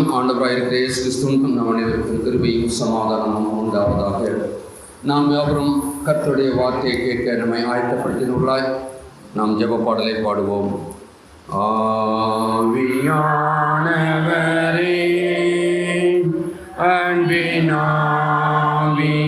நம் ஆண்டவராயிருக்கிற இயேசு கிறிஸ்துவின் நாமத்தில் கிருபையும் சமாதானமும் உண்டாவதாக. நாம் யாவரும் கர்த்தருடைய வார்த்தையை கேட்க நம்மை ஆயத்தப்படுத்தினுள்ளாய். நாம் ஜெப பாடலை பாடுவோம். ஆவியானவரே, அன்பின் ஆவியானவரே,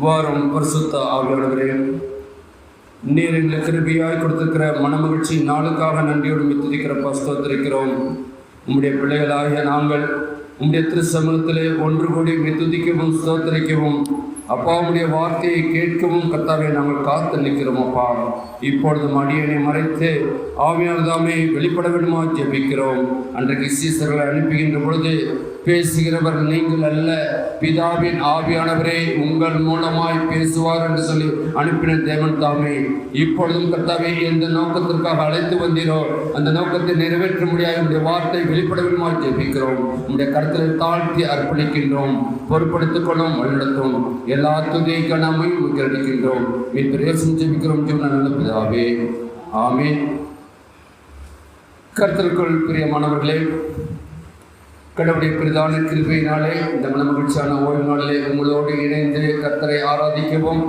வாரும் பரிசுத்த ஆவியானவரே, நீர் எங்களுக்கு கிருபையாய் கொடுத்திருக்கிற மனமகிழ்ச்சி நாளுக்காக நன்றியோடு மித்துதிக்கிற ஸ்தோத்திரிக்கிறோம். உம்முடைய பிள்ளைகளாகிய நாங்கள் உம்முடைய திருச்சமூகத்திலே ஒன்று கூடி மித்துதிக்கவும் ஸ்தோத்திரிக்கவும் அப்பாவுடைய வார்த்தையை கேட்கவும் கர்த்தாவே நாங்கள் காத்து நிற்கிறோம். அப்பா, இப்பொழுது அடியனை மறைத்து ஆவியானதாமே வெளிப்பட வேண்டுமா ஜெபிக்கிறோம். அன்றைக்கு சீசர்களை அனுப்புகின்ற பொழுது பேசுகிறவர் நீங்கள் அல்ல, பிதாவின் ஆவியானவரே உங்கள் மூலமாய் பேசுவார் என்று சொல்லி அனுப்பின தேவன் தாமே இப்பொழுதும் கர்த்தாவே எந்த நோக்கத்திற்காக அழைத்து வந்தீரோ அந்த நோக்கத்தை நிறைவேற்ற முடியாது உடைய வார்த்தை வெளிப்பட வேண்டுமா ஜெபிக்கிறோம். உடைய கருத்தில் தாழ்த்தி அர்ப்பணிக்கின்றோம். பொறுப்படுத்திக் கொள்ளும், வழிநடத்தும். எல்லா துதியை நாமையும் அடிக்கின்றோம். மீட்பரேசும் ஜெபிக்கிறோம் நல்ல பிதாவே, ஆமென். கர்த்தருக்குள் பிரியமானவர்களே, கடவுளுடைய பிரதான கிருபையினாலே இந்த மனமகிழ்ச்சியான ஓய்வு நாளிலே உங்களோடு இணைந்து கர்த்தரை ஆராதிக்கவும்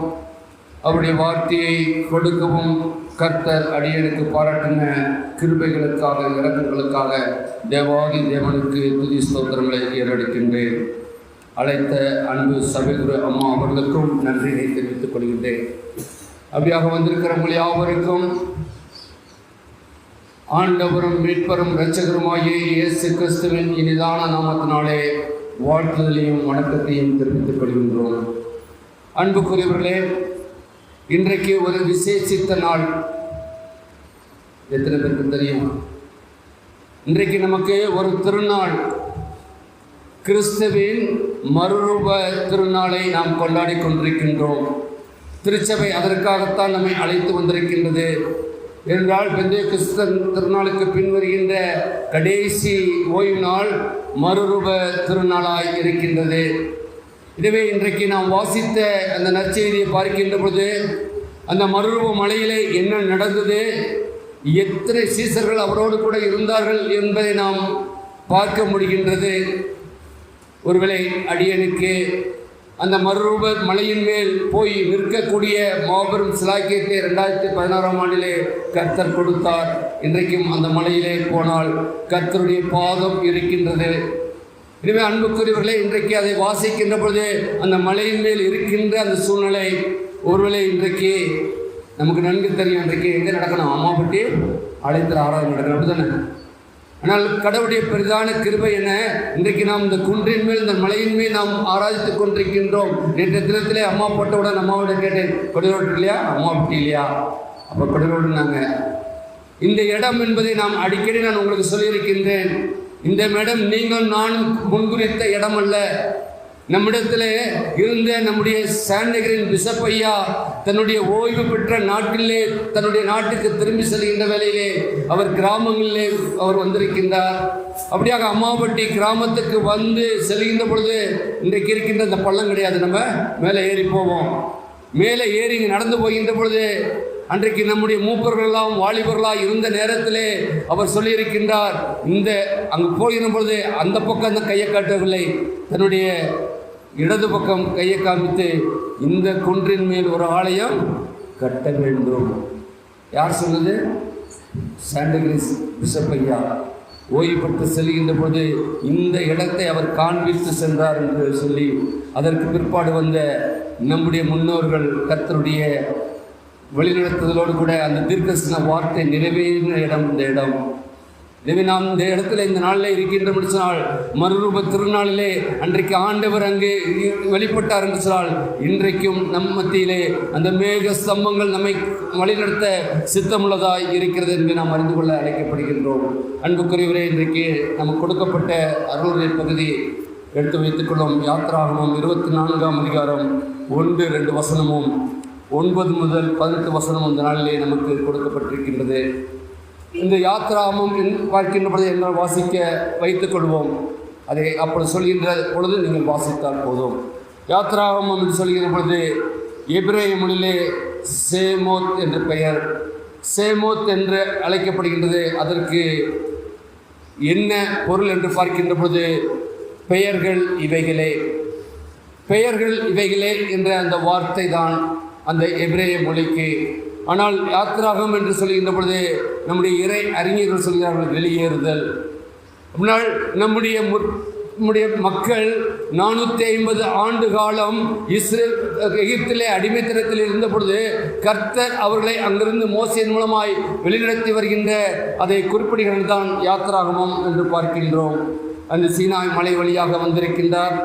அவருடைய வார்த்தையை கொடுக்கவும் கர்த்தர் அடியனுக்கு பாராட்டின கிருபைகளுக்காக இரக்கங்களுக்காக தேவாதி தேவனுக்கு துதி ஸ்தோத்திரங்களை ஏறெடுக்கின்றேன். அழைத்த அன்பு சகோதர அம்மா அவர்களுக்கும் நன்றியை தெரிவித்துக் கொள்கின்றேன். அப்படியாக வந்திருக்கிற உங்கள் யாவருக்கும் ஆண்டவரும் மீட்பரும் இரட்சகருமாகிய இயேசு கிறிஸ்துவின் இனிதான நாமத்தினாலே வாழ்த்துதலையும் வணக்கத்தையும் தெரிவித்துக் கொள்கின்றோம். அன்புக்குரியவர்களே, இன்றைக்கு ஒரு விசேஷித்த நாள். எத்தனை பேருக்கு தெரியும்? இன்றைக்கு நமக்கு ஒரு திருநாள், கிறிஸ்துவின் மறுரூப திருநாளை நாம் கொண்டாடி கொண்டிருக்கின்றோம். திருச்சபை அதற்காகத்தான் நம்மை அழைத்து வந்திருக்கின்றது. என்றால் பெந்தேகொஸ்து திருநாளுக்கு பின்வருகின்ற கடைசி ஓய்வு நாள் மறுரூப திருநாளாய் இருக்கின்றது. எனவே இன்றைக்கு நாம் வாசித்த அந்த நற்செய்தியை பார்க்கின்ற பொழுது அந்த மறுரூப மலையிலே என்ன நடந்தது, எத்தனை சீசர்கள் அவரோடு கூட இருந்தார்கள் என்பதை நாம் பார்க்க முடிகின்றது. ஒருவேளை அடியனுக்கு அந்த மறுரூப மலையின் மேல் போய் நிற்கக்கூடிய மாபெரும் சிலாக்கியத்தை 2016ஆம் ஆண்டிலே கர்த்தர் கொடுத்தார். இன்றைக்கும் அந்த மலையிலே போனால் கர்த்தருடைய பாதம் இருக்கின்றது. எனவே அன்புக்குரியவர்களே, இன்றைக்கு அதை வாசிக்கின்ற பொழுது அந்த மலையின் மேல் இருக்கின்ற அந்த சூழ்நிலை ஒருவேளை இன்றைக்கு நமக்கு நன்கு தெரியும். இன்றைக்கு எங்கே நடக்கணும்? அம்மாப்பட்டி அழைத்தல் ஆராதனை நடக்கணும், அப்படி தானே? ஆனால் கடவுளுடைய பெரிதான கிருபை என இன்றைக்கு நாம் இந்த குன்றின் மேல் இந்த மலையின் மேல் நாம் ஆராதித்துக் கொண்டிருக்கின்றோம். நேற்று தினத்திலே அம்மா போட்டவுடன் அம்மாவோட கேட்டேன், கொடிரோடு இல்லையா, அம்மா விட்டு இல்லையா? அப்போ கொடிரோடுனாங்க. இந்த இடம் என்பதை நாம் அடிக்கடி நான் உங்களுக்கு சொல்லியிருக்கின்றேன். இந்த இடம் நீங்கள் நான் முன்குறித்த இடம் அல்ல. நம்மிடத்தில் இருந்த நம்முடைய சாண்டகிரின் பிஷப் ஐயா தன்னுடைய ஓய்வு பெற்ற நாட்டிலே தன்னுடைய நாட்டுக்கு திரும்பி செல்கின்ற வேளையிலே அவர் கிராமங்களிலே அவர் வந்திருக்கின்றார். அப்படியாக அம்மாவட்டி கிராமத்துக்கு வந்து செல்கின்ற பொழுது இன்றைக்கு இருக்கின்ற இந்த பள்ளம் கிடையாது. நம்ம மேலே ஏறி போவோம். மேலே ஏறி நடந்து போகின்ற பொழுது அன்றைக்கு நம்முடைய மூப்பர்களெல்லாம் வாலிபர்களாக இருந்த நேரத்திலே அவர் சொல்லியிருக்கின்றார், இந்த அங்கு போகிற பொழுது அந்த பக்கம் அந்த கையை காட்டவில்லை, தன்னுடைய இடது பக்கம் கையை காமித்து இந்த குன்றின் மேல் ஒரு ஆலயம் கட்ட வேண்டும். யார் சொன்னது? சாண்டகிரிஸ் பிஷப் ஐயா ஓய்வு பெற்று செல்கின்ற பொழுது இந்த இடத்தை அவர் காண்பித்து சென்றார் என்று சொல்லி அதற்கு பிற்பாடு வந்த நம்முடைய முன்னோர்கள் கர்த்தருடைய வழிநடத்துதலோடு கூட அந்த தீர்க்கதரிசன வார்த்தை நிறைவேறின இடம் இந்த இடம். எனவே நாம் இந்த இடத்துல இந்த நாளில் இருக்கின்ற சொன்னால் மறுரூப திருநாளிலே அன்றைக்கு ஆண்டவர் அங்கே வெளிப்பட்டார் என்று சொன்னால் இன்றைக்கும் நம் மத்தியிலே அந்த மேக ஸ்தம்பங்கள் நம்மை வழிநடத்த சித்தமுள்ளதாய் இருக்கிறது என்று நாம் அறிந்து கொள்ள அழைக்கப்படுகின்றோம். அன்புக்குரியவரே, இன்றைக்கு நமக்கு கொடுக்கப்பட்ட அருளுரை பகுதி எடுத்து வைத்துக்கொள்ளும். யாத்திராகமம் 24ஆம் அதிகாரம் 1-2 வசனமும் 9 முதல் 18 வசனம் இந்த நாளிலே நமக்கு கொடுக்கப்பட்டிருக்கின்றது. இந்த யாத்திராகமம் பார்க்கின்ற பொழுது என்னால் வாசிக்க வைத்துக் கொள்வோம். அதை அப்படி சொல்கின்ற பொழுது நீங்கள் வாசித்தால் போதும். யாத்திராகமம் என்று சொல்கின்ற பொழுது எபிரேய மொழியிலே சேமோத் என்ற பெயர், சேமோத் என்று அழைக்கப்படுகின்றது. அதற்கு என்ன பொருள் என்று பார்க்கின்ற பொழுது பெயர்கள் இவைகளே, பெயர்கள் இவைகளே என்ற அந்த வார்த்தை தான் அந்த எபிரேய மொழிக்கு. ஆனால் யாத்திராகம் என்று சொல்கின்ற பொழுது நம்முடைய இறை அறிஞர்கள் சொல்கிறார்கள் வெளியேறுதல். அப்படினால் நம்முடைய மக்கள் 450 ஆண்டு காலம் இஸ்ரேல் எகிப்திலே அடிமைத்தனத்தில் இருந்த பொழுது கர்த்தர் அவர்களை அங்கிருந்து மோசையின் மூலமாய் வெளிநடத்தி வருகின்ற அதை குறிப்பிடுகிறது தான் யாத்திராகமம் என்று பார்க்கின்றோம். அந்த சீனாய் மலை வழியாக வந்திருக்கின்றார்.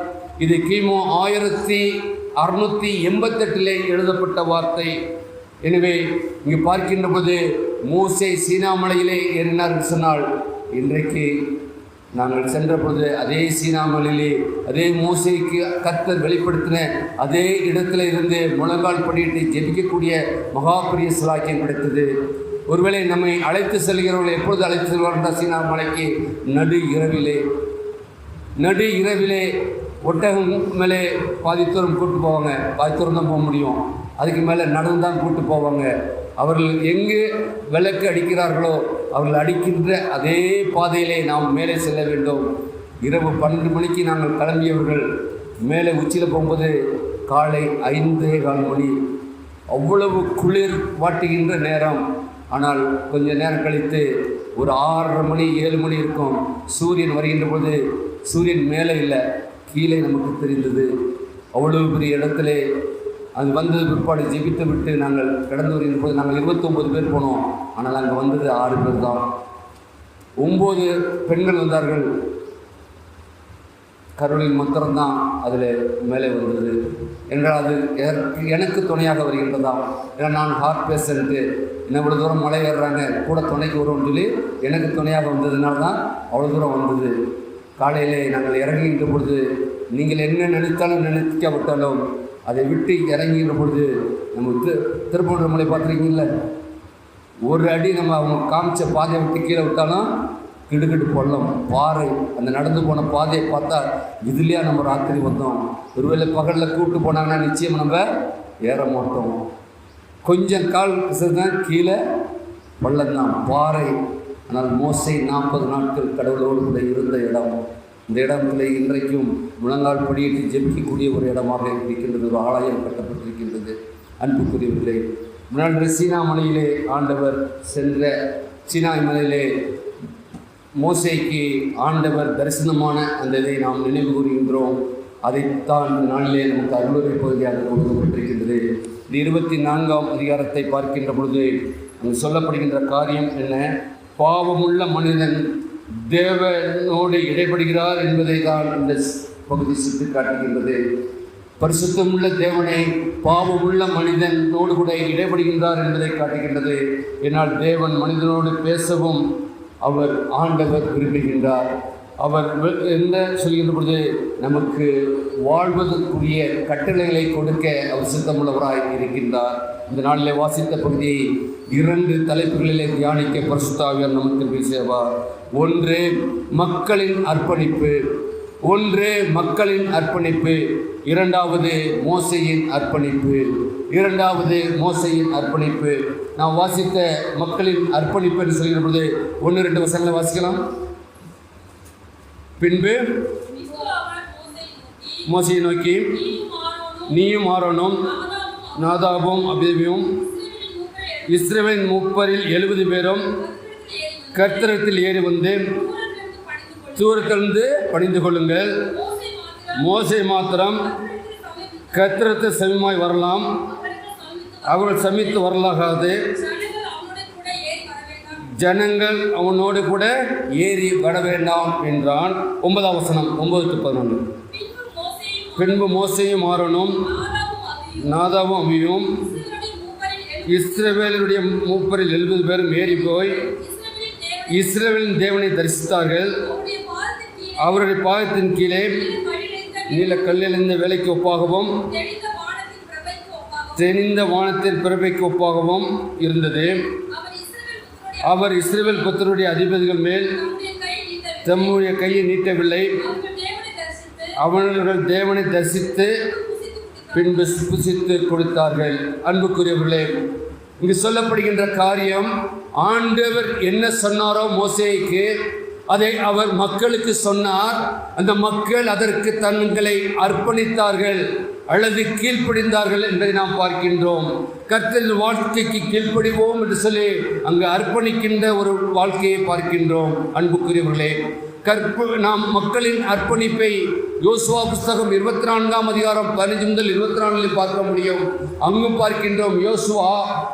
இது கிமு 1688 எழுதப்பட்ட வார்த்தை. எனவே இங்கு பார்க்கின்ற போது மோசே சீனா மலையிலே ஏறினார் என்று சொன்னால் இன்றைக்கு நாங்கள் சென்ற பொழுது அதே சீனா மலையிலே அதே மோசேக்கு கர்த்தர் வெளிப்படுத்தின அதே இடத்துல இருந்து முழங்கால் படியிட்டு ஜெபிக்கக்கூடிய மகாபெரிய சிலாக்கியம் கிடைத்தது. ஒருவேளை நம்மை அழைத்து செல்கிறவர்கள் எப்பொழுது அழைத்து செல்வார்கள்? சீனா மலைக்கு நடு இரவிலே ஒட்டகம் மேலே பாதித்தூரம் கூப்பிட்டு போவாங்க. பாதித்தூரம் தான் போக முடியும், அதுக்கு மேலே நடந்து தான் கூப்பிட்டு போவாங்க. அவர்கள் எங்கு விளக்கு அடிக்கிறார்களோ அவர்கள் அடிக்கின்ற அதே பாதையிலே நாம் மேலே செல்ல வேண்டும். இரவு 12 மணிக்கு நாங்கள் கிளம்பியவர்கள் மேலே உச்சியில் போகும்போது காலை 5:15 மணி. அவ்வளவு குளிர் வாட்டுகின்ற நேரம். ஆனால் கொஞ்சம் நேரம் கழித்து ஒரு 6:30 மணி 7 மணி இருக்கும். சூரியன் வருகின்ற பொழுது சூரியன் மேலே இல்லை, கீழே நமக்கு தெரிந்தது. அவ்வளவு பெரிய இடத்துல அது வந்தது பிற்பாடு ஜெபித்து விட்டு நாங்கள் கடந்து வருகின்ற போது நாங்கள் 29 பேர் போனோம். ஆனால் அங்கே வந்தது 6 பேர் தான். 9 பெண்கள் வந்தார்கள், கருளின் மாத்திரம்தான் அதில் மேலே வந்தது என்றால் அது எனக்கு துணையாக வருகின்றதா? ஏன்னா நான் ஹார்ட் பேஷண்ட்டு, என்ன இவ்வளோ தூரம் மலை ஏறுறாங்க கூட துணைக்கு வருவோம்னு சொல்லி எனக்கு துணையாக வந்ததுனால தான் அவ்வளோ தூரம் வந்தது. காலையிலே நாங்கள் இறங்குகின்ற பொழுது நீங்கள் என்ன நினைத்தாலும் நினைக்காவிட்டாலும் அதை விட்டு இறங்குகின்ற பொழுது நம்ம திருப்பூர்மலை பார்த்துருக்கீங்கள, ஒரு அடி நம்ம அவங்க காமிச்ச பாதையை விட்டு கீழே விட்டாலும் கிடுகிடு பள்ளம் பாறை. அந்த நடந்து போன பாதையை பார்த்தா இதுலையா நம்ம ராத்திரி வந்தோம். ஒருவேளை பகலில் கூப்பிட்டு போனாங்கன்னா நிச்சயம் நம்ம ஏற மாட்டோம். கொஞ்சம் கால் தான் கீழே பள்ளம்தான், பாறை. ஆனால் மோசே 40 நாட்கள் கடவுளோடு கூட இருந்த இடம். இந்த இடத்துல இன்றைக்கும் முழங்கால் படியிட்டு ஜெபிக்கக்கூடிய ஒரு இடமாக இருக்கின்றது. ஒரு ஆலயம் கட்டப்பட்டிருக்கின்றது. அன்புக்குரியவர்களே, முன்னாடி சீனா மலையிலே ஆண்டவர் சென்ற சீனாய் மலையிலே மோசேக்கு ஆண்டவர் தரிசனமான அந்த இதை நாம் நினைவு கூறுகின்றோம். அதைத்தான் இந்த நாளிலே நமக்கு அருளுரை பகுதியாக கொடுக்கப்பட்டிருக்கின்றது. இந்த 24ஆம் அதிகாரத்தை பார்க்கின்ற பொழுது அங்கு சொல்லப்படுகின்ற காரியம் என்ன? பாவமுள்ள மனிதன் தேவனோடு இடைப்படுகிறார் என்பதை தான் இந்த பகுதி சுட்டி காட்டுகின்றது. பரிசுத்தமுள்ள தேவனை பாவமுள்ள மனிதனோடு கூட இடைப்படுகின்றார் என்பதை காட்டுகின்றது. என்னால் தேவன் மனிதனோடு பேசவும் அவர் ஆண்டவர் விரும்புகின்றார். அவர் என்ன சொல்கின்ற பொழுது நமக்கு வாழ்வதற்குரிய கட்டளைகளை கொடுக்க அவர் சித்தமுள்ளவராய் இருக்கின்றார். இந்த நாளிலே வாசித்த பகுதியை 2 தலைப்புகளிலே தியானிக்க பரிசுத்த ஆவியார் நமக்கு பேசுவார். ஒன்று மக்களின் அர்ப்பணிப்பு, இரண்டாவது மோசேயின் அர்ப்பணிப்பு. நாம் வாசித்த மக்களின் அர்ப்பணிப்பு என்று சொல்கிற பொழுது 1-2 வசனங்களை வாசிக்கலாம். பின்பு மோசேயை நோக்கி, நீயும் ஆரோனும் நாதாபும் அபியும் இஸ்ரவேலின் மூப்பரில் 70 பேரும் கர்த்தரிடத்தில் ஏறி வந்து தூரத்திலிருந்து பணிந்து கொள்ளுங்கள். மோசே மாத்திரம் கர்த்தரிடத்தில் சமீபமாய் வரலாம், அவர்கள் சமித்து வரலாகாது. ஜனங்கள் அவனோடு கூட ஏறி வர வேண்டாம் என்றான். 9ஆம் வசனம் 9-11. பின்பு மோசேயும் ஆரோனும் நாதாவும் அபியும் இஸ்ரவேலுடைய மூப்பரில் 70 பேரும் ஏறி போய் இஸ்ரவேலின் தேவனை தரிசித்தார்கள். அவருடைய பாதத்தின் கீழே நீல கல்லிலிருந்த வேலைக்கு ஒப்பாகவும் தெளிந்த வானத்தின் பிறப்பைக்கு ஒப்பாகவும் இருந்தது. அவர் இஸ்ரவேல் புத்திரருடைய அதிபதிகள் மேல் தம்முடைய கையை நீட்டவில்லை. அவர்கள் தேவனை தரிசித்து பின்பு புசித்து கொடுத்தார்கள். அன்புக்குரியவர்களே, இங்கு சொல்லப்படுகின்ற காரியம், ஆண்டவர் என்ன சொன்னாரோ மோசேக்கு அதை அவர் மக்களுக்கு சொன்னார். அந்த மக்கள் அதற்கு தங்களை அர்ப்பணித்தார்கள் அல்லது கீழ்ப்படிந்தார்கள் என்பதை நாம் பார்க்கின்றோம். கர்த்தரின் வாழ்க்கைக்கு கீழ்ப்படிவோம் என்று சொல்லி அங்கு அர்ப்பணிக்கின்ற ஒரு வாழ்க்கையை பார்க்கின்றோம். அன்புக்குரியவர்களே, நாம் மக்களின் அர்ப்பணிப்பை யோசுவா புஸ்தகம் 24ஆம் அதிகாரம் 15 முதல் 24 பார்க்க முடியும். அங்கும் பார்க்கின்றோம். யோசுவா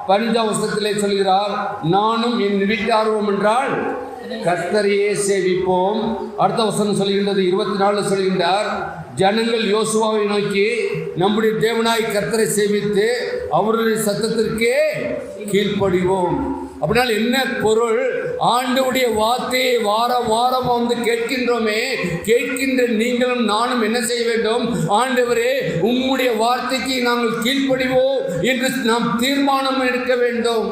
15ஆம் வசனத்திலே சொல்கிறார், நானும் என் வீட்டார்வம் என்றால் கர்த்தரையே சேவிப்போம். அடுத்த வசனம் சொல்கின்றது 24 சொல்கின்றார், ஜனங்கள் யோசுவாவை நோக்கி நம்முடைய தேவனாய் கர்த்தரை சேவித்து அவருடைய சத்தத்திற்கே கீழ்ப்படிவோம். அப்படினால் என்ன பொருள்? ஆண்டவருடைய வார்த்தையை வாரம் வந்து கேட்கின்றோமே, கேட்கின்ற நீங்களும் நானும் என்ன செய்ய வேண்டும்? ஆண்டவரே, உம்முடைய வார்த்தைக்கு நாங்கள் கீழ்ப்படிவோம் என்று நாம் தீர்மானம் எடுக்க வேண்டும்.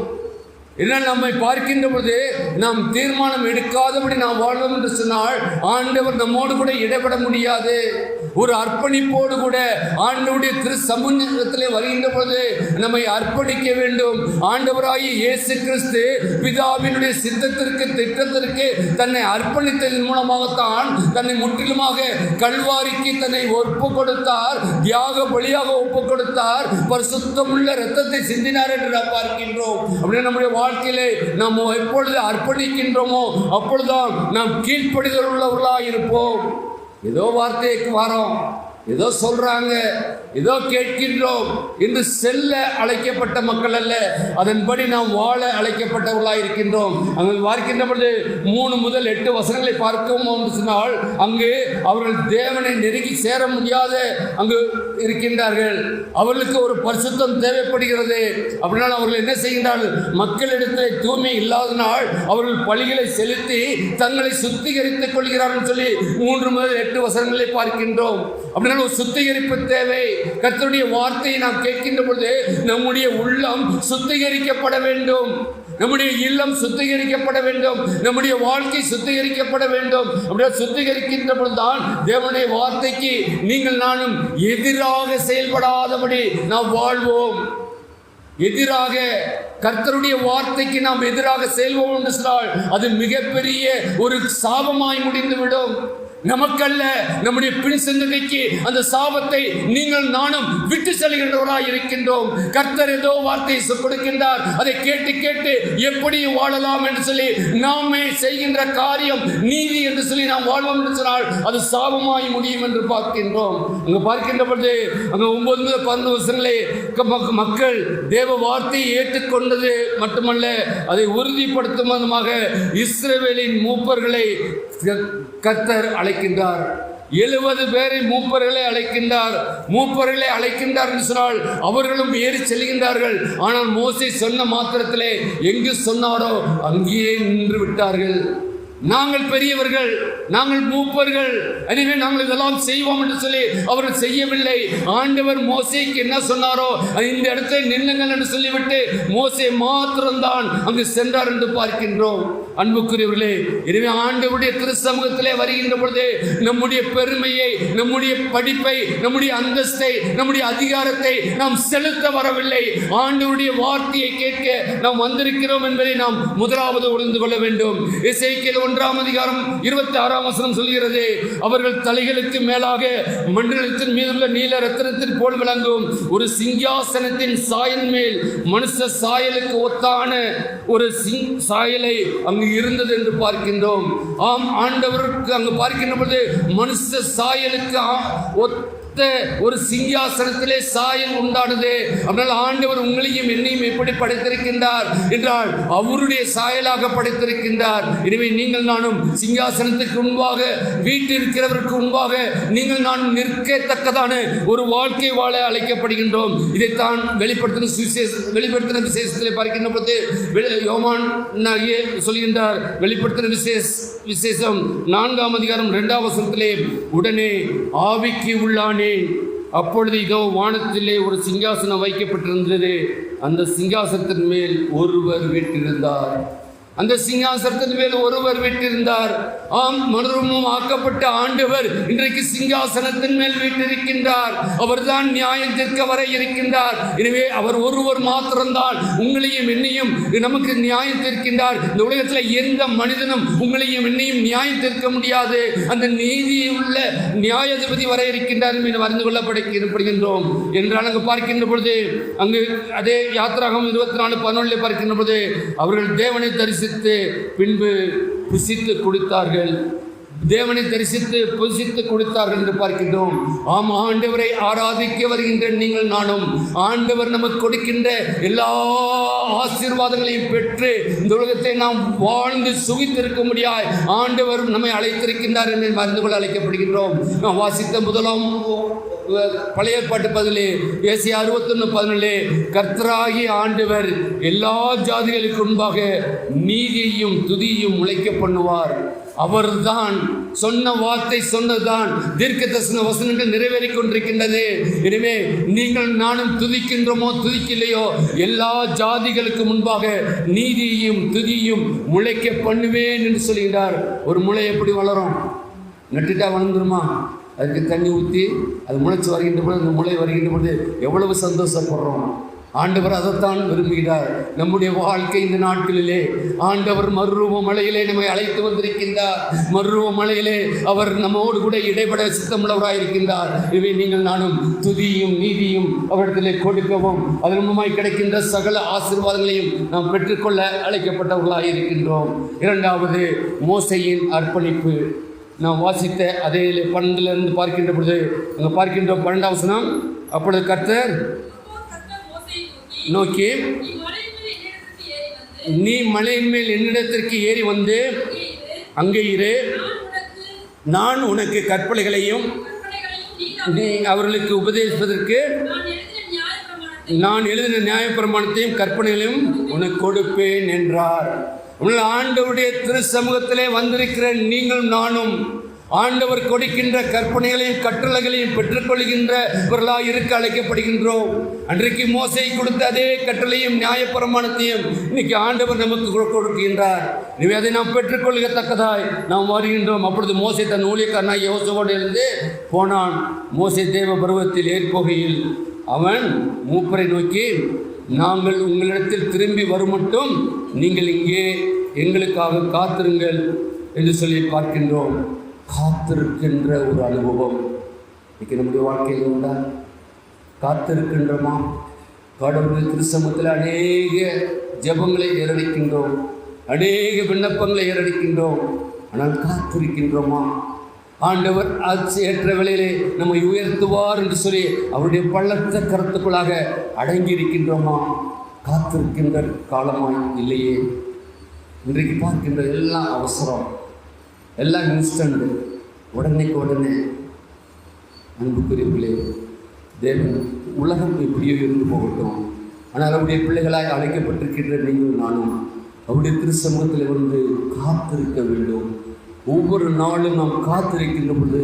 இதனால் நம்மை பார்க்கின்ற பொழுது நாம் தீர்மானம் எடுக்காதபடி நாம் வாழ்வோம் என்று சொன்னால் ஆண்டவர் நம்மோடு கூட இடைபட முடியாது. ஒரு அர்ப்பணிப்போடு கூட ஆண்டவருடைய திரு சமூகத்திலே வருகின்ற பொழுது நம்மை அர்ப்பணிக்க வேண்டும். ஆண்டவராகிய இயேசு கிறிஸ்து பிதாவினுடைய சித்தத்திற்கு திட்டத்திற்கு தன்னை அர்ப்பணித்ததன் மூலமாகத்தான் தன்னை முற்றிலுமாக கல்வாரிக்கு தன்னை ஒப்பு கொடுத்தார், தியாக பலியாக ஒப்பு கொடுத்தார், பரிசுத்தமுள்ள இரத்தத்தை சிந்தினார் என்று நாம் பார்க்கின்றோம். அப்படியே நம்முடைய வாழ்க்கையிலே நாம் எப்பொழுது அர்ப்பணிக்கின்றோமோ அப்பொழுதுதான் நாம் கீழ்ப்படிதல் உள்ளவர்களாக இருப்போம். ஏதோ வார்த்தைக்கு வரோம், ஏதோ சொல்றாங்க, ஏதோ கேட்கின்றோம் என்று செல்ல அழைக்கப்பட்ட மக்கள் அல்ல, அதன்படி நாம் வாழ அழைக்கப்பட்டவர்களாக இருக்கின்றோம். அங்கு பார்க்கின்ற பொழுது 3 முதல் 8 வசனங்களை பார்க்கவும் சொன்னால் அங்கு அவர்கள் தேவனை நெருங்கி சேர முடியாத அங்கு இருக்கின்றார்கள். அவர்களுக்கு ஒரு பரிசுத்தம் தேவைப்படுகிறது. அப்படினால் அவர்கள் என்ன செய்கின்றார்கள்? மக்களிடத்தில் தூய்மை இல்லாதனால் அவர்கள் பலிகளை செலுத்தி தங்களை சுத்திகரித்துக் கொள்கிறார்கள் சொல்லி 3 முதல் 8 வசனங்களை பார்க்கின்றோம். அப்படினால் ஒரு சுத்திகரிப்பு தேவை. கர்த்தருடைய வார்த்தையை நாம் கேட்கின்ற பொழுது நம்முடைய உள்ளம் சுத்திகரிக்கப்பட வேண்டும், நம்முடைய இல்லம் சுத்திகரிக்கப்பட வேண்டும், நம்முடைய வாழ்க்கை சுத்திகரிக்கப்பட வேண்டும். அப்படியே சுத்திகரிக்கின்ற பொழுதுதான் தேவனுடைய வார்த்தைக்கு நீங்கள் நானும் எதிராக செயல்படாதபடி நாம் வாழ்வோம். எதிராக கர்த்தருடைய வார்த்தைக்கு நாம் எதிராக செயல்போம் என்று சொன்னால் அது மிகப்பெரிய ஒரு சாபமாய் முடிந்துவிடும். நமக்கல்ல, நம்முடைய பின் சந்ததிக்கு அந்த சாபத்தை நீங்கள் நானும் விட்டு செல்கின்றவராய் இருக்கின்றோம். கர்த்தர் ஏதோ வார்த்தையை கொடுக்கின்றார், அதை கேட்டு கேட்டு எப்படி வாழலாம் என்று சொல்லி நாமே செய்கின்ற காரியம் நீதி என்று சொல்லி நாம் வாழ்வோம் என்று சொன்னால் அது சாபமாய் முடியும் என்று பார்க்கின்றோம். அங்கு பார்க்கின்ற பொழுது அங்கு 9-11 வருஷங்களே மக்கள் தேவ வார்த்தையை ஏற்றுக்கொண்டது மட்டுமல்ல, அதை உறுதிப்படுத்தும் விதமாக இஸ்ரவேலின் மூப்பர்களை கர்த்தர் அழைக்கின்றார். 70 பேரை மூப்பர்களை அழைக்கின்றார் என்று சொன்னால் அவர்களும் ஏறி செல்கின்றார்கள். ஆனால் மோசே சொன்ன மாத்திரத்திலே எங்கு சொன்னாரோ அங்கேயே நின்று விட்டார்கள். நாங்கள் பெரியவர்கள், நாங்கள் மூப்பர்கள், எனவே நாங்கள் இதெல்லாம் செய்வோம் என்று சொல்லி அவர்கள் செய்யவில்லை. ஆண்டவர் மோசேக்கு என்ன சொன்னாரோ இந்த இடத்துல நில்லுங்கள் என்று சொல்லிவிட்டு மோசே மாத்திரம்தான் அங்கு சென்றார் என்று பார்க்கின்றோம். அன்புக்குரியவர்களே, எனவே ஆண்டவருடைய திருச்சமூகத்திலே வருகின்ற பொழுது நம்முடைய பெருமையை, நம்முடைய படிப்பை, நம்முடைய அந்தஸ்தை, நம்முடைய அதிகாரத்தை நாம் செலுத்த வரவில்லை. ஆண்டவருடைய வார்த்தையை கேட்க நாம் வந்திருக்கிறோம் என்பதை நாம் முதலாவது உணர்ந்து கொள்ள வேண்டும். எசேக்கியேல் 1:26 சொல்கிறது, அவர்கள் தலைகளுக்கு மேலாக மண்டலத்தின் மீதுள்ள நீல ரத்தினத்தின் போல் விளங்கும் ஒரு சிங்காசனத்தின் சாயல் மேல் மனுஷ சாயலுக்கு ஒத்தான ஒரு சாயலை அங்கு இருந்தது என்று பார்க்கின்றோம். ஆம், ஆண்டவருக்கு அங்கு பார்க்கின்ற பொழுது மனுஷ சாயலுக்கு ஒரு சிங்காசனத்திலே சாயல் உண்டானது. அதனால் ஆண்டவர் உங்களையும் என்னையும் எப்படி படைத்திருக்கின்றார் என்றால் அவருடைய சாயலாக படைத்திருக்கின்றார். எனவே நீங்கள் நானும் சிங்காசனத்துக்கு முன்பாக, வீட்டிற்கிறவருக்கு முன்பாக நீங்கள் நான் நிற்கத்தக்கதான ஒரு வாழ்க்கை வாழ அழைக்கப்படுகின்றோம். இதைத்தான் வெளிப்படுத்தின விசேஷத்திலே பார்க்கின்ற பொழுது யோவான் சொல்கின்றார். வெளிப்படுத்தின விசேஷம் 4:2 உடனே ஆவிக்கு உள்ளானே, அப்பொழுது இதோ வானத்திலே ஒரு சிங்காசனம் வைக்கப்பட்டிருந்தது, அந்த சிங்காசனத்தின் மேல் ஒருவர் வீற்றிருந்தார். ஆம், மறுரூபம் ஆக்கப்பட்ட ஆண்டவர் இன்றைக்கு சிங்காசனத்தின் மேல் வீற்றிருக்கின்றார். அவர்தான் நியாயம் தீர்க்க வர இருக்கின்றார். எனவே அவர் ஒருவர் மாத்திரம்தான் உங்களையும் என்னையும் நமக்கு நியாயம் தீர்க்கின்றார். இந்த உலகத்தில் எந்த மனிதனும் உங்களையும் என்னையும் நியாயம் தீர்க்க முடியாது. அந்த நீதியுள்ள நியாயாதிபதி வர இருக்கின்றார் என்று அறிந்து கொள்ளப்படுகின்றோம் என்றால் அங்கு பார்க்கின்ற பொழுது அங்கு அதே யாத்திராகமம் 24:11 பார்க்கின்ற பொழுது அவர்கள் தேவனை தரிசித்து பின்பு புசித்து குடித்தார்கள். தேவனை தரிசித்து புசித்து கொடுத்தார்கள் என்று பார்க்கின்றோம். ஆம், ஆண்டவரை ஆராதிக்க வருகின்ற நீங்கள் நானும் ஆண்டவர் நமக்கு கொடுக்கின்ற எல்லா ஆசீர்வாதங்களையும் பெற்று இந்த உலகத்தை நாம் வாழ்ந்து சுகித்திருக்க முடியாது ஆண்டவர் நம்மை அழைத்திருக்கின்றார் என்று மறந்து கொள்ள அழைக்கப்படுகின்றோம். நாம் வாசித்த முதலாம் பழைய பாட்டு 10 ஏசாயா 61:11 கர்த்தராகிய ஆண்டவர் எல்லா ஜாதிகளுக்கு முன்பாக நீதியையும் துதியையும் உழைக்க பண்ணுவார். அவர்தான் சொன்ன வார்த்தை சொன்னதுதான் தீர்க்கதரிசன வசனங்கள் நிறைவேறிக் கொண்டிருக்கின்றது. எனவே நீங்கள் நானும் துதிக்கின்றோமோ துதிக்கலையோ எல்லா ஜாதிகளுக்கு முன்பாக நீதியையும் துதியையும் முளைக்க பண்ணுவேன் என்று சொல்கிறார். ஒரு முளை எப்படி வளரும்? நட்டுட்டா வளர்ந்துருமா? அதுக்கு தண்ணி ஊற்றி அது முளைச்சி வருகின்ற பொழுது, அந்த முளை வருகின்ற பொழுது எவ்வளவு சந்தோஷப்படுறோம். ஆண்டவர் அதைத்தான் விரும்புகிறார். நம்முடைய வாழ்க்கை இந்த நாட்களிலே ஆண்டவர் மறுரூப மலையிலே நம்மை அழைத்து வந்திருக்கின்றார். மறுரூப மலையிலே அவர் நம்மோடு கூட இடைப்பட சித்தமுள்ளவராக இருக்கின்றார். இவை நீங்கள் நானும் துதியும் நீதியும் அவரிடத்திலே கொடுக்கவும் அதன் மூலமாய் கிடைக்கின்ற சகல ஆசீர்வாதங்களையும் நாம் பெற்றுக்கொள்ள அழைக்கப்பட்டவர்களாக இருக்கின்றோம். இரண்டாவது, மோசேயின் அர்ப்பணிப்பு. நாம் வாசித்த அதே 12 பார்க்கின்ற பொழுது அங்கே பார்க்கின்ற 12ஆம் வசனம், அப்பொழுது கர்த்தர் நோக்கி, நீ மலையின் மேல் என்னிடத்திற்கு ஏறி வந்து அங்கே இரு, நான் உனக்கு கற்பனைகளையும் நீ அவர்களுக்கு உபதேசிப்பதற்கு நான் எழுதின நியாயப்பிரமாணத்தையும் கற்பனைகளையும் உனக்கு கொடுப்பேன் என்றார். ஆண்டவருடைய திரு சமூகத்திலே வந்திருக்கிற நீங்கள் நானும் ஆண்டவர் கொடுக்கின்ற கற்பனைகளையும் கட்டளைகளையும் பெற்றுக்கொள்கின்றவர்களாக இருக்க அழைக்கப்படுகின்றோம். அன்றைக்கு மோசே கொடுத்த அதே கட்டளையும் நியாயப்பிரமாணத்தையும் இன்னைக்கு ஆண்டவர் நமக்கு கொடுக்கின்றார். எனவே அதை நாம் பெற்றுக்கொள்கத்தக்கதாய் நாம் வருகின்றோம். அப்பொழுது மோசே தன் ஊழியக்காரனாய் யோசுவாவோடு இருந்து போனான். மோசே தேவ பருவத்தில் ஏற்போகையில் அவன் மூப்பரை நோக்கி, நாங்கள் உங்களிடத்தில் திரும்பி வரும் மட்டும் நீங்கள் இங்கே எங்களுக்காக காத்திருங்கள் என்று சொல்லி பார்க்கின்றோம். காத்திருக்கின்ற ஒரு அனுபவம் இன்னைக்கு நம்முடைய வாழ்க்கையில் உண்டா? காத்திருக்கின்றோமா? கடவுள் திருச்சமூகத்தில் அநேக ஜெபங்களை ஏறடிக்கின்றோம், அநேக விண்ணப்பங்களை ஏறடிக்கின்றோம். ஆனால் காத்திருக்கின்றோமா? ஆண்டவர் ஏற்ற வேளையிலே நம்மை உயர்த்துவார் என்று சொல்லி அவருடைய பள்ளத்த கருத்துக்குள்ளாக அடங்கி இருக்கின்றோமா? காத்திருக்கின்ற காலமாய் இல்லையே. இன்றைக்கு பார்க்கின்ற எல்லாம் அவசரம், எல்லாம் இன்ஸ்டன்ட், உடனேக்கு உடனே. அன்புக்குரியவர்களே, தேவன் உலகம் எப்படியோ இருந்து போகட்டும், ஆனால் அவருடைய பிள்ளைகளாய் அழைக்கப்பட்டிருக்கின்ற நீங்கள் நானும் அவருடைய திருச்சமூகத்தில் வந்து காத்திருக்க வேண்டும். ஒவ்வொரு நாளும் நாம் காத்திருக்கின்ற பொழுது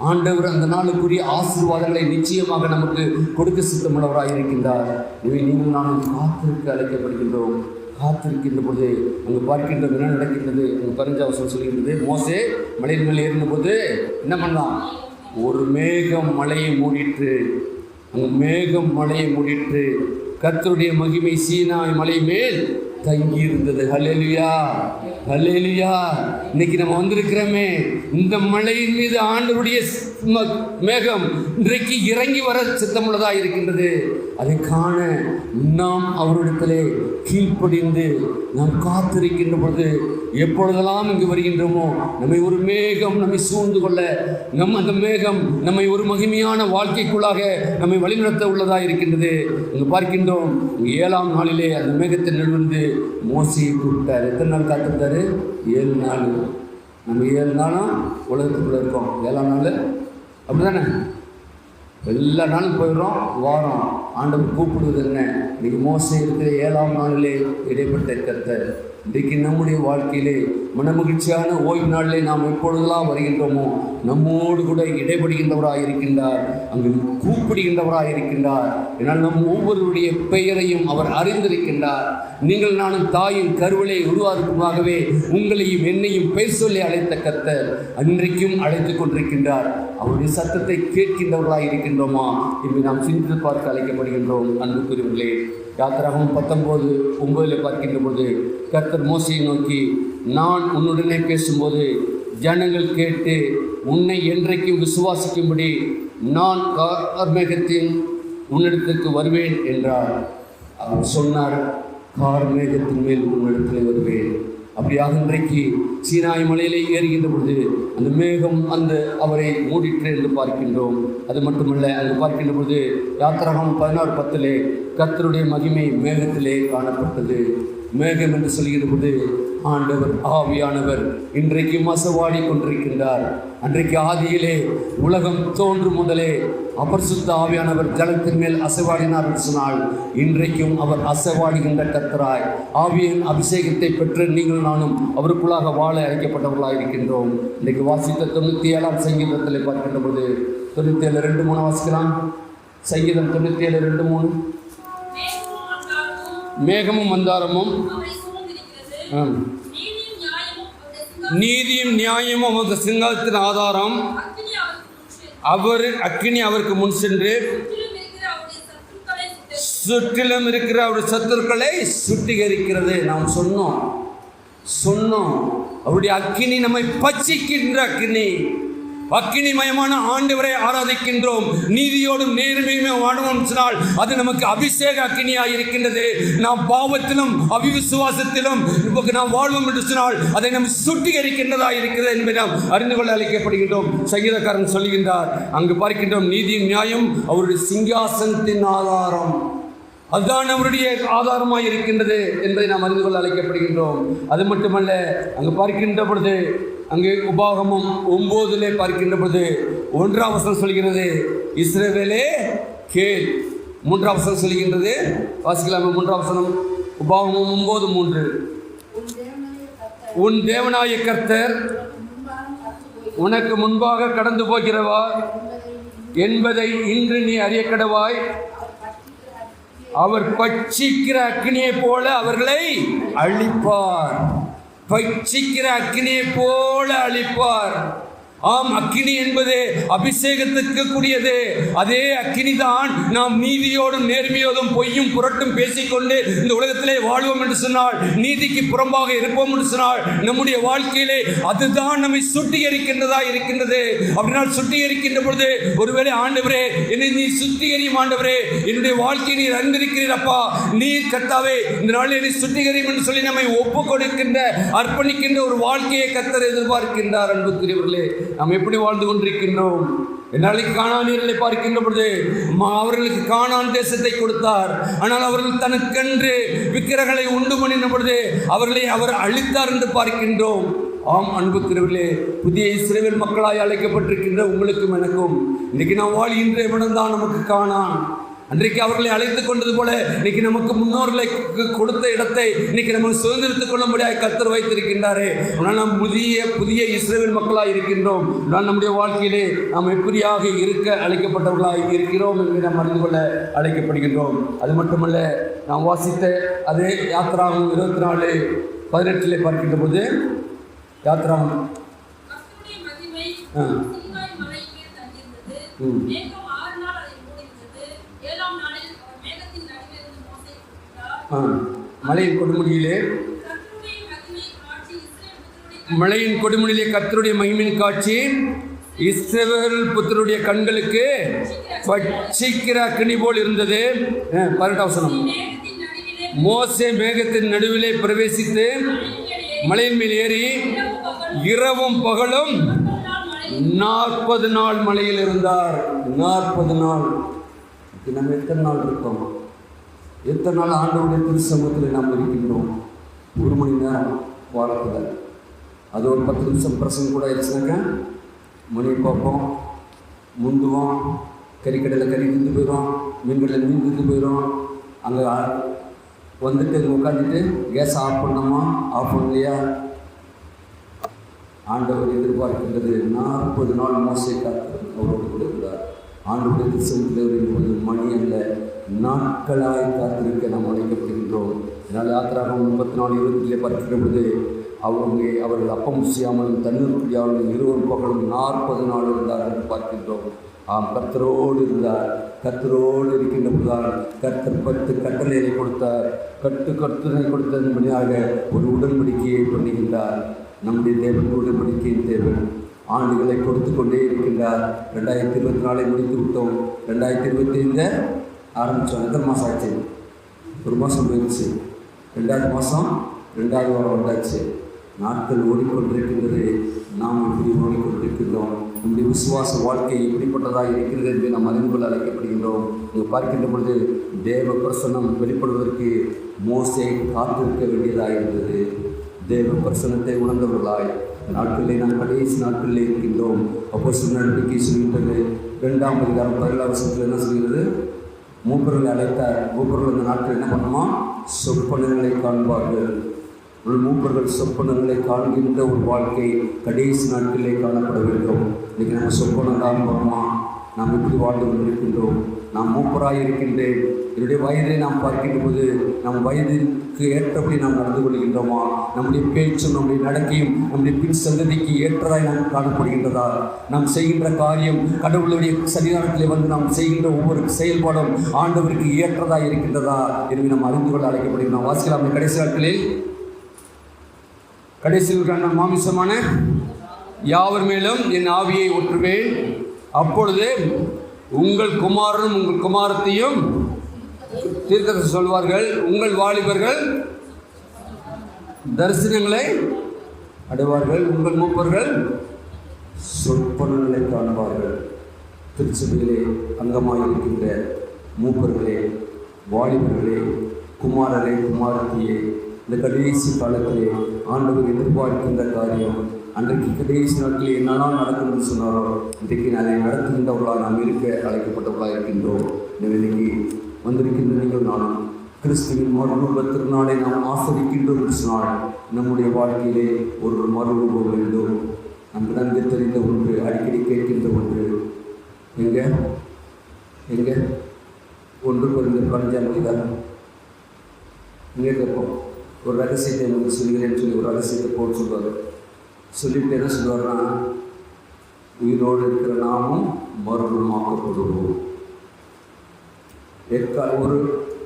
ஆண்டவர் அந்த நாளுக்குரிய ஆசீர்வாதங்களை நிச்சயமாக நமக்கு கொடுக்க சித்தமுள்ளவராக இருக்கின்றார். இவை நீங்கள் நானும் காத்திருக்க அழைக்கப்படுகின்றோம். காத்திருக்கின்ற பொழுது அங்கு பார்க்கின்ற என்ன நடக்கின்றது? அங்கு பரிஞ்சாவசம் சொல்கின்றது, மோசே மலையின் மேல் ஏறின போது என்ன பண்ணலாம்? ஒரு மேகம் மலையை மூடிற்று. அங்கு மேகம் மலையை மூடிற்று. கர்த்தருடைய மகிமை சீனாய் மலை மேல் தங்கி இருந்தது. ஹல்லேலூயா, ஹல்லேலூயா. இன்னைக்கு நம்ம வந்திருக்கிறோமே, இந்த மலையின் மீது ஆண்டவருடைய மேகம் இன்றைக்கு இறங்கி வர சித்தமுள்ளதாக இருக்கின்றது. அதை காண நாம் அவரிடத்திலே கீழ்ப்படிந்து நாம் காத்திருக்கின்ற பொழுது, எப்பொழுதெல்லாம் இங்கு வருகின்றோமோ நம்மை ஒரு மேகம் நம்மை சூழ்ந்து கொள்ள, அந்த மேகம் நம்மை ஒரு மகிமையான வாழ்க்கைக்குள்ளாக நம்மை வழிநடத்த உள்ளதாக இருக்கின்றது. இங்கு பார்க்கின்றோம், 7ஆம் நாளிலே அந்த மேகத்தின் நடுவிலிருந்து மோசையை கூப்பிட்டார். எத்தனை நாள் காத்திருந்தாரு? 7 நாள். நம்ம 7 நாளும் உலகத்துக்குள்ளே இருக்கோம். 7ஆம் நாள் அப்படிதானே? எல்லா நாளும் போயிடுறோம், வாரம். ஆண்டவர் கூப்பிடுவது என்ன? இன்றைக்கி மோசை இருக்கிற 7ஆம் நாளிலே இடைப்பட்ட கர்த்தர். இன்றைக்கு நம்முடைய வாழ்க்கையிலே மனமகிழ்ச்சியான ஓய்வு நாளிலே நாம் எப்பொழுதெல்லாம் வருகின்றோமோ நம்மோடு கூட இடைபடுகின்றவராக இருக்கின்றார், அங்கு கூப்பிடுகின்றவராக இருக்கின்றார். ஏன்னால் நம் ஒவ்வொருவருடைய பெயரையும் அவர் அறிந்திருக்கின்றார். நீங்கள் நானும் தாயின் கருவிலை உருவாக்குமாகவே உங்களையும் என்னையும் பெயர் சொல்லி அழைத்த கர்த்தர் அன்றைக்கும் அழைத்து கொண்டிருக்கின்றார். அவருடைய சத்தத்தை கேட்கின்றவர்களாக இருக்கின்றோமா என்று நாம் சிந்தித்து பார்க்க அழைக்கப்படுகின்றோம். அன்புக்குரியவர்களே, யாத்திராகமம் 19:9 பார்க்கின்ற போது கர்த்தர் மோசையை நோக்கி, நான் உன்னுடனே பேசும்போது ஜனங்கள் கேட்டு உன்னை என்றைக்கும் விசுவாசிக்கும்படி நான் கார்மேகத்தின் உன்னிடத்திற்கு வருவேன் என்றார். அவர் சொன்னார், கார்மேகத்தின் மேல் உன்னிடத்தில் வருவேன். அப்படியாக இன்றைக்கு சீனாய் மலையிலே ஏறுகின்ற பொழுது அந்த மேகம் அவரை மூடிற்று என்று பார்க்கின்றோம். அது மட்டுமல்ல, அங்கு பார்க்கின்ற பொழுது யாத்திராகமம் 16:10 கர்த்தருடைய மகிமை மேகத்திலே காணப்பட்டது. மேகம் என்று சொல்கின்ற போது ஆண்டவர் ஆவியானவர் இன்றைக்கும் அசைவாடி கொண்டிருக்கின்றார். அன்றைக்கு ஆதியிலே உலகம் தோன்றும் முதலே அபரிசுத்த ஆவியானவர் ஜலத்தின் மேல் அசைவாடினார் என்று சொன்னால், இன்றைக்கும் அவர் அசைவாடுகின்ற கர்த்தராய் ஆவியின் அபிஷேகத்தை பெற்று நீங்கள் நானும் அவருக்குள்ளாக வாழ அழைக்கப்பட்டவர்களாக இருக்கின்றோம். இன்றைக்கு வாசித்த 97ஆம் சங்கீதத்தில் பார்க்கின்ற போது 97:2-3 வாசிக்கலாம். சங்கீதம் 97:2-3. மேகமும் மந்தாரமும் நீதியும் நியாயமும் அவரது சிங்காசனத்தின் ஆதாரம். அக்கினி அவருக்கு முன் சென்று சுற்றிலும் இருக்கிற அவருடைய சத்துருக்களை சுத்திகரிக்கிறது. நாம் சொன்னோம் அவருடைய அக்கினி நம்மை பட்சிக்கின்ற அக்கினிமயமான ஆண்டவரை ஆராதிக்கின்றோம். நீதியோடும் நேர்மையுமே வாழும் சொன்னால் அது நமக்கு அபிஷேக அக்கினியாக இருக்கின்றது. நாம் பாவத்திலும் அவிசுவாசத்திலும் நாம் வாழ்வோம் என்று சொன்னால் அதை நாம் சுத்திகரிக்கின்றதா இருக்கிறது என்பதை நாம் அறிந்து கொள்ள அழைக்கப்படுகின்றோம். சங்கீதக்காரன் சொல்கின்றார், அங்கு பார்க்கின்றோம், நீதியும் நியாயம் அவருடைய சிங்காசனத்தின் ஆதாரம். அதுதான் அவருடைய ஆதாரமாக இருக்கின்றது என்பதை நாம் அறிந்து கொள்ள அழைக்கப்படுகின்றோம். அது மட்டுமல்ல, அங்கு பார்க்கின்ற பொழுது அங்கு உபாகமம் 9 பார்க்கின்ற பொழுது 1ஆம் வசனம் சொல்கிறது, இஸ்ரவேலே கேள். 3ஆம் வசனம் சொல்கின்றது, வாசிக்கலாமே 3ஆம் வசனம். உபாகமம் 9:3. உன் தேவனாய கர்த்தர் உனக்கு முன்பாக கடந்து போகிறவா என்பதை இன்று நீ அறிய கடவாய். அவர் பட்சிக்கிற அக்கினியை போல அவர்களை அழிப்பார். பட்சிக்கிற அக்கினியை போல அழிப்பார். ஆம், அக்கினி என்பது அபிஷேகத்துக்கு கூடியது. அதே அக்கினி தான் நாம் நீதியோடும் நேர்மையோடும் பொய்யும் புரட்டும் பேசிக்கொண்டு இந்த உலகத்திலே வாழ்வோம் என்று சொன்னால், நீதிக்கு புறம்பாக இருப்போம் என்று சொன்னால், நம்முடைய வாழ்க்கையிலே அதுதான் நம்மை சுத்திகரிக்கின்றதா இருக்கின்றது. அப்படினால் சுத்திகரிக்கின்ற பொழுது, ஒருவேளை ஆண்டவரே என்னை நீ சுத்திகரியும், ஆண்டவரே என்னுடைய வாழ்க்கையை நீர் அறிந்திருக்கிறீரப்பா, நீர் கர்த்தாவே இந்த நாளில் என்னை சுத்திகரியும் என்று சொல்லி நம்மை ஒப்பு கொடுக்கின்ற அர்ப்பணிக்கின்ற ஒரு வாழ்க்கையை கர்த்தர் எதிர்பார்க்கின்றார். அன்புக்குரியவர்களே, நாம் எப்படி வாழ்ந்து கொண்டிருக்கின்றோம்? நாளைக்கு கானானியர்களை பார்க்கின்ற பொழுது அவர்களுக்கு கானான் தேசத்தை கொடுத்தார். ஆனால் அவர்கள் தனக்கென்று விக்கிரகளை உண்டு பண்ணின பொழுது அவர்களை அவர் அழித்தார் என்று பார்க்கின்றோம். ஆம் அன்புக்குரியவர்களே, புதிய இஸ்ரவேல் மக்களாய் அழைக்கப்பட்டிருக்கின்ற உங்களுக்கும் எனக்கும் இன்னைக்கு நாம் வாழ்கின்ற இவ்விடம்தான் நமக்கு கானான். அன்றைக்கு அவர்களை அழைத்துக் கொண்டது போல இன்னைக்கு நமக்கு முன்னோர்களை கொடுத்த இடத்தை இன்னைக்கு நம்ம சுதந்திரத்துக் கொள்ளும்படியாக கர்த்தர் வைத்திருக்கின்றாரே. ஆனால் நாம் புதிய இஸ்ரவேல் மக்களாக இருக்கின்றோம். ஆனால் நம்முடைய வாழ்க்கையிலே நாம் எப்படியாக இருக்க அழைக்கப்பட்டவர்களாக இருக்கிறோம் என்று நாம் அறிந்து கொள்ள அழைக்கப்படுகின்றோம். அது மட்டுமல்ல, நாம் வாசித்த அதே யாத்திராகம் 24:18 பார்க்கின்ற போது, யாத்திராகம் மலையின் கொடுமுடியிலே கர்த்தருடைய மகிமையின் காட்சி இஸ்ரவேல் புத்திரருடைய கண்களுக்கு பட்சிக்கிற அக்கினி போல் இருந்தது. 18 வசனம். மோசே மேகத்தின் நடுவிலே பிரவேசித்து மலையின் மேல் ஏறி இரவும் பகலும் 40 நாள் மலையில் இருந்தார். 40 நாள். நம்ம எத்தனை நாள் இருக்கோம்? எத்தனை நாள் ஆண்டவருடைய திருச்சமூகத்தில் நாம் இருக்கின்றோம்? 1 மணி நேரம் வாரத்தில், அது ஒரு 10 நிமிஷம் பிரசங்கம் கூட ஆயிடுச்சுனாக்க மணி பார்ப்போம், முந்துவோம், கறிக்கடையில் கறி திந்து போயிடும், மீன்கடையில் மீன் திந்து போயிடும். அங்கே வந்துட்டு உட்காந்துட்டு கேஸ் ஆஃப் பண்ணோமா ஆஃப் பண்ணலையா? ஆண்டவர் எதிர்பார்க்கின்றது 40 நாள் மோசே காத்து அவரோடு கொடுக்கிறார். ஆண்டவருடைய திருச்சமூகத்தில் இருக்கும்போது மணி அல்ல, நாட்களாய் காத்திருக்க நாம் அழைக்கப்படுகின்றோம். இதனால் யாத்திராகம் 34:20 பார்க்கின்ற பொழுது அவர்கள் அப்பம் செய்யாமலும் தண்ணீர் குடியாமலும் இருவரும் பகலும் 40 நாள் இருந்தார் என்று பார்க்கின்றோம். ஆம், கர்த்தரோடு இருந்தார். கர்த்தரோடு இருக்கின்ற போதுதான் கர்த்தர் 10 கட்டளைகளை கொடுத்தார். கட்டளை கொடுத்ததன்படியாக ஒரு உடன்படிக்கையை பண்ணுகின்றார். நம்முடைய தேவன் உடன்படிக்கையின் தேவன். ஆண்டுகளை கொடுத்து கொண்டே இருக்கின்றார். 2024 முடித்து விட்டோம். 2025 ஆரம்பித்தோம். எத்தனை மாதம் ஆச்சு? 1 மாதம் போயிடுச்சு. 2வது மாதம் 2வது வாரம் வந்தாச்சு. நாட்கள் ஓடிக்கொண்டிருக்கின்றது. நாம் இப்படி ஓடிக்கொண்டிருக்கின்றோம். நம்முடைய விசுவாச வாழ்க்கை எப்படிப்பட்டதாக இருக்கிறது என்று நாம் அறிந்து கொள்ள அழைக்கப்படுகின்றோம். இங்கு பார்க்கின்ற பொழுது தேவ பிரசன்னம் வெளிப்படுவதற்கு மோசே காத்திருக்க வேண்டியதாக இருந்தது. தேவ பிரசன்னத்தை உணர்ந்தவர்களாய் நாட்களிலே நாம் கடைசி நாட்களில் இருக்கின்றோம். அப்போஸ்தலர் நடவடிக்கை சொல்கின்றது 2ஆம் அதிகாரம் 17ஆம் வசனத்தில் என்ன சொல்கிறது? மூப்பர்களை அழைத்தார். மூப்பர்கள் அந்த நாட்கள் என்ன பண்ணுமா? சொப்பனங்களை காண்பார்கள். மூப்பர்கள் சொப்பனங்களை காண்கின்ற ஒரு வாழ்க்கை கடைசி நாட்களிலே காணப்பட வேண்டும். இன்றைக்கி நம்ம சொப்பனம் காண்போமா? நாம் எப்படி வாழ்ந்து கொண்டிருக்கின்றோம்? நாம் மூப்பராக இருக்கின்றேன். என்னுடைய வயதை நாம் பார்க்கின்ற போது நம் வயதிற்கு ஏற்றபடி நாம் நடந்து கொள்கின்றோமா? நம்முடைய பேச்சும் நம்முடைய நடக்கையும் நம்முடைய பின் சந்ததிக்கு ஏற்றதாய் நாம் காணப்படுகின்றதா? நாம் செய்கின்ற காரியம் கடவுளுடைய சன்னிதானத்திலே வந்து நாம் செய்கின்ற ஒவ்வொரு செயல்பாடும் ஆண்டவருக்கு ஏற்றதாக இருக்கின்றதா என்று நாம் அறிந்து கொள்ள அழைக்கப்படுகின்றோம். வாசிக்கலாம். கடைசி நாட்களில் கடைசியில் மாமிசமான யாவர் மேலும் என் ஆவியை ஊற்றுவேன். அப்பொழுது உங்கள் குமாரனும் உங்கள் குமாரத்தையும் தீர்க்கதரிசி சொல்வார்கள். உங்கள் வாலிபர்கள் தரிசனங்களை அடைவார்கள். உங்கள் மூப்பர்கள் சொற்பனங்களை காண்பார்கள். திருச்சபையிலே அங்கமாக இருக்கின்ற மூப்பர்களே, வாலிபர்களே, குமாரரே, குமாரத்தியே, இந்த கடைசி காலத்திலே ஆண்டவர் எதிர்பார்க்கின்ற காரியம் அன்றைக்கு கடைசி நாட்களில் என்னெல்லாம் நடக்கும்னு சொன்னாரோ இன்றைக்கு அதை நடத்துகின்றவர்களாக நாம் இருக்க அழைக்கப்பட்டவர்களாக இருக்கின்றோம். இன்னைக்கு வந்திருக்கின்ற நீங்கள் நானும் கிறிஸ்துவின் மறுரூப திருநாளை நாம் ஆஸ்வதிக்கின்றோம் என்று சொன்னால் நம்முடைய வாழ்க்கையிலே ஒரு மறுரூபம் வேண்டும். நம் நன்கு தெரிந்த ஒன்று, அடிக்கடி கேட்கின்ற ஒன்று. எங்கே 1 கொரிந்தியர் 15ஆம் அதிகாரம் இங்கே கேட்போம். ஒரு ரகசியத்தை உங்களுக்கு சொல்கிறேன்னு சொல்லி ஒரு ரகசியத்தை போட்டு சொல்லுவார். சொல்லிவிட்டு என்ன சொல்லுவார்னா, உயிரோடு இருக்கிற நாமும் மறுரூபமாக்கப்படுவோம். ஒரு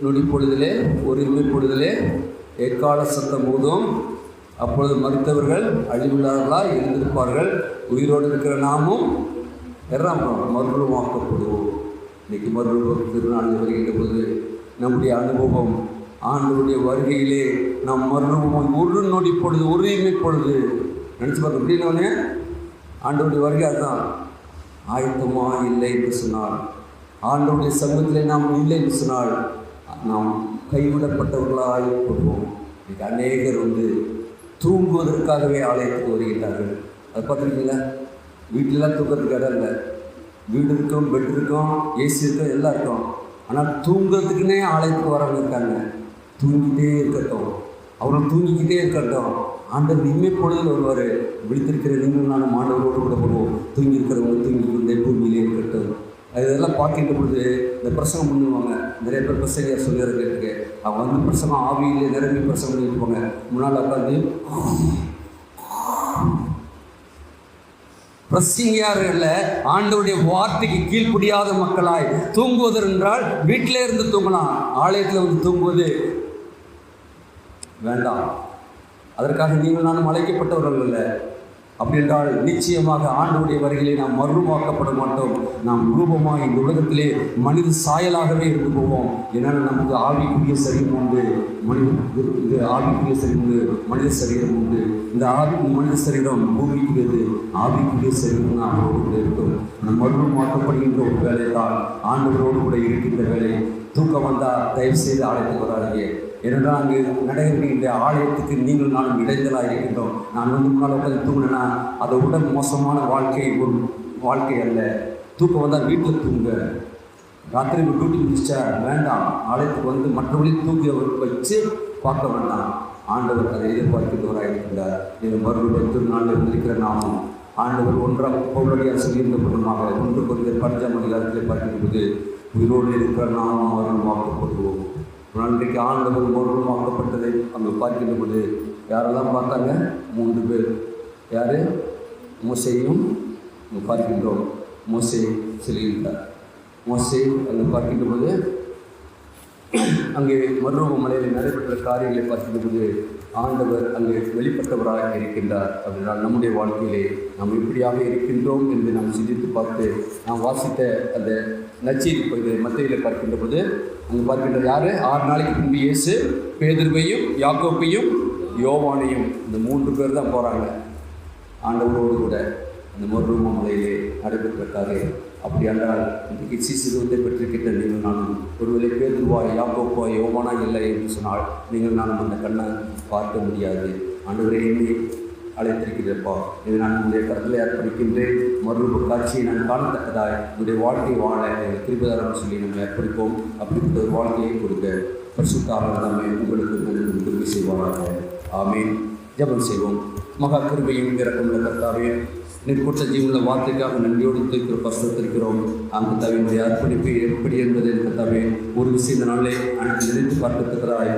நொடி பொழுதிலே, ஒரு இமை பொழுதிலே எக்கால சத்தம் போதும், அப்பொழுது மருத்துவர்கள் அழிவில்லாதவர்களாக இருந்திருப்பார்கள். உயிரோடு இருக்கிற நாமும் மறுரூபமாக்கப்படுவோம். இன்றைக்கி மறுரூப திருநாள் வருகின்ற பொழுது நம்முடைய அனுபவம், ஆண்டவருடைய வருகையிலே நாம் மறுரூபம் ஒரு நொடி பொழுது, ஒரு இமை பொழுது நினச்சி பார்க்க எப்படின்னே ஆண்டவருடைய வருகை அதுதான். ஆயத்தமாக இல்லை என்று சொன்னால், ஆண்டவருடைய சமூகத்திலே நாம் இல்லை என்று சொன்னால் நாம் கைவிடப்பட்டவர்களாக போடுவோம். இன்றைக்கு அநேகர் தூங்குவதற்காகவே ஆலயத்துக்கு வருகின்றார்கள். அது பார்த்துருக்கீங்களா? வீட்டிலலாம் தூங்குறதுக்கு இடம் இல்லை. வீடு இருக்கும், பெட் இருக்கும், ஏசி இருக்கும், எல்லாம் இருக்கும். ஆனால் தூங்குறதுக்குன்னே ஆலயத்துக்கு வரவங்க இருக்காங்க. தூங்கிட்டே இருக்கட்டும், அவர்கள் தூங்கிக்கிட்டே இருக்கட்டும். ஆண்டவர் இனிமே பொழுதில் வருவார். விழித்திருக்கிற நீங்கள் நானும் ஆண்டவரோடு கூட போடுவோம். தூங்கி இருக்கிறவங்க தூங்கி கொண்டே பூமியிலே இருக்கட்டும். இதெல்லாம் பார்க்கின்ற பொழுது இந்த பிரசங்கம் பண்ணுவாங்க. நிறைய பேர் பிரசங்கர் சொல்லிடுற கேட்டுருக்கு. அவங்க பிரசங்கம் ஆவியிலே நிரம்பி பிரசங்கம் பண்ணியிருப்பாங்க. முன்னால் உட்காந்து பிரசங்கியார்கள் ஆண்டவருடைய வார்த்தைக்கு கீழ்ப்படியாத மக்களாய் தூங்குவது என்றால் வீட்டிலே இருந்து தூங்கலாம். ஆலயத்தில் தூங்குவது வேண்டாம். அதற்காக நீங்கள் நானும் அழைக்கப்பட்டவர்கள் இல்லை. அப்படி என்றால் நிச்சயமாக ஆண்டவருடைய வருகையிலே நாம் மறுரூபமாக்கப்பட மாட்டோம். நாம் ரூபமாக இந்த உலகத்திலே மனித சாயலாகவே இருந்து போவோம். ஏன்னா நமக்கு ஆவிக்குரிய சரீரம் உண்டு, இது ஆவிக்குரிய சரீரம் உண்டு, மனித சரீரம் உண்டு. இந்த மனித சரீரம் பூமிக்குரியது, ஆவிக்குரிய சரீரம் ஆண்டவரோடு கூட இருக்கும். நம் மறுரூபமாக்கப்படுகின்ற ஒரு வேலை தான் ஆண்டவரோடு கூட இருக்கின்ற வேலை. தூக்கம் வந்தால் தயவு செய்து ஆலயத்துக்கு வராதீங்க. ஏனென்றால் அங்கு நடைபெறுகின்ற ஆலயத்துக்கு நீங்கள் நானும் இடைஞ்சலாக இருக்கின்றோம். நான் முன்னால் உட்காந்து தூங்கினேன்னா அதை விட மோசமான வாழ்க்கை ஒரு வாழ்க்கை அல்ல. தூக்கம் வந்தால் வீட்டில் தூங்க. ராத்திரி டியூட்டி முடிச்சா வேண்டாம், ஆலயத்துக்கு மற்றபடி தூக்கி வச்சு பார்க்க வேண்டாம். ஆண்டவர் அதை எதிர்பார்க்கிறவராக இருக்கின்றார். நீங்கள் மறுபடியும் திருநாளில் இருந்திருக்கிற நாமும் ஆண்டவர் ஒன்றாம் பவுலடியார் சொல்லியிருந்த மூலமாக 1 Corinthians 5ஆம் அதிகாரத்தில் பார்க்கும்போது உயிரோடு இருக்கிற நாமும் மறுரூபமாக்கப்படுவோம். இன்றைக்கு ஆண்டவர் மறுரூபமாக்கப்பட்டதை அங்கே பார்க்கின்ற பொழுது யாரெல்லாம் பார்த்தாங்க? 3 பேர். யார்? மோசேயும் பார்க்கின்றோம். மோசே சொல்லியிருந்தார். மோசே அங்கே பார்க்கின்ற போது அங்கே மறுரூப மலையில் நடைபெற்ற காரியங்களை பார்க்கின்ற போது ஆண்டவர் அங்கே வெளிப்பட்டவராக இருக்கின்றார். அப்படினால் நம்முடைய வாழ்க்கையிலே நாம் இப்படியாக இருக்கின்றோம் என்று நாம் சிந்தித்து பார்த்து நாம் வாசித்த அந்த நற்செய்தி பகுதியை மத்தேயுவில் பார்க்கின்ற போது அங்கே பார்க்கின்ற யார்? 6 நாளைக்கு முன்பு இயேசு பேதுருவையும் யாக்கோப்பையும் யோவானையும் இந்த 3 பேர் தான் போகிறாங்க ஆண்டவரோடு கூட அந்த மறுரூப மலையிலே நடைபெற்ற காரியம். அப்படி என்றால் இன்றைக்கு சீசீர்வத்தை பெற்றிருக்கின்ற நீங்கள் நானும் ஒருவேளை பேதுருவாய் யாக்கோப்பாய் யோவானா இல்லை என்று சொன்னால் நீங்கள் நானும் அந்த கண்ணை பார்க்க முடியாது. ஆண்டவரே என்னை அழைத்திருக்கிறப்பா, இதை நான் உங்களுடைய கருத்தில் அர்ப்பணிக்கின்றேன். மறுரூப காட்சியை நான் காணத்தக்கதாய் உங்களுடைய வாழ்க்கை வாழ கிருபைதாரம் சொல்லி நம்ம அர்ப்பணிப்போம். அப்படிப்பட்ட ஒரு வாழ்க்கையை கொடுக்க பரிசுத்த தாமே உங்களுக்கு உதவி செய்வாராக. ஆமீன். ஜெபம் செய்வோம். மகா கிருபையும் இரக்கமுள்ள கர்த்தாவே, நிற்கொட்ட ஜீவன வார்த்தைக்காக நன்றியோடு தூக்கிற பரிசுத்திருக்கிறோம். அந்த தவினுடைய அர்ப்பணிப்பு எப்படி என்பதை கத்தாவே ஒரு விஷயம் இந்த நாளே அனைத்து நினைத்து பார்க்கத்தக்கதாய்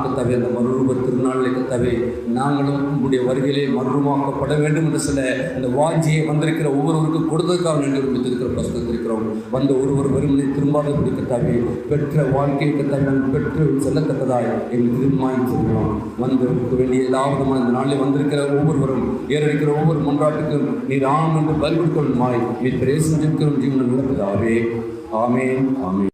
கத்தாவே அந்த மறுரூப திருநாளை கத்தாவே நாங்களும் உங்களுடைய வருகையிலே மறுரூபமாக்கப்பட வேண்டும் என்று சொல்ல அந்த வாஞ்சியை வந்திருக்கிற ஒவ்வொருவருக்கும் கொடுத்ததுக்காக நன்றி கொடுத்திருக்கிற பரிசுத்திருக்கிறோம். வந்த ஒருவர் வெறுமனை திரும்பாதபடி கத்தாவே பெற்ற வாழ்க்கையை கத்தாவே நாங்கள் பெற்று செல்லத்தக்கதாய் எங்கள் திருமாய் சொல்கிறோம். வந்து வேண்டிய ஏதாவது இந்த நாளில் வந்திருக்கிற ஒவ்வொருவரும் ஏறிருக்கிற ஒவ்வொரு மன்றாட்டுக்கும் நீர் ஆம் என்று பதில் கொடுக்கணுமாய் நீ பிரேசிக்கும் ஜீவனம் நடப்பதாவே. ஆமேன். ஆமேன்.